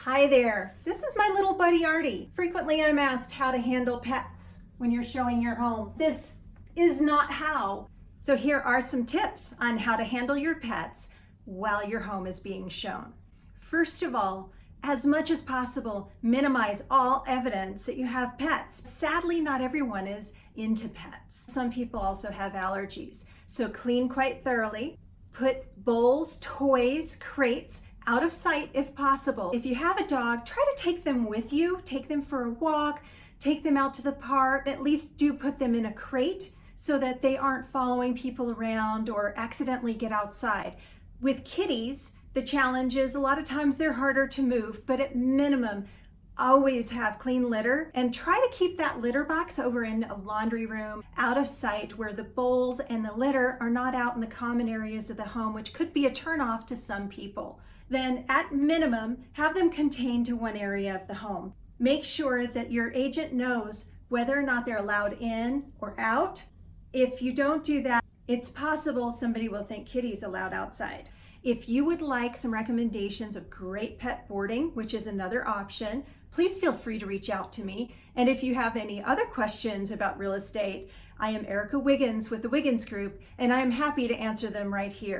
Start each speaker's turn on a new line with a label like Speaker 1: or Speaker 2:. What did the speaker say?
Speaker 1: Hi there, this is my little buddy Artie. Frequently I'm asked how to handle pets when you're showing your home. This is not how. So here are some tips on how to handle your pets while your home is being shown. First of all, as much as possible, minimize all evidence that you have pets. Sadly, not everyone is into pets. Some people also have allergies. So clean quite thoroughly. Put bowls, toys, crates out of sight if possible. If you have a dog, try to take them with you. Take them for a walk, take them out to the park. At least do put them in a crate so that they aren't following people around or accidentally get outside. With kitties, the challenge is a lot of times they're harder to move, but at minimum, always have clean litter and try to keep that litter box over in a laundry room out of sight where the bowls and the litter are not out in the common areas of the home, which could be a turnoff to some people. Then at minimum, have them contained to one area of the home. Make sure that your agent knows whether or not they're allowed in or out. If you don't do that, it's possible somebody will think kitties allowed outside. If you would like some recommendations of great pet boarding, which is another option, please feel free to reach out to me. And if you have any other questions about real estate, I am Erica Wiggins with the Wiggins Group, and I am happy to answer them right here.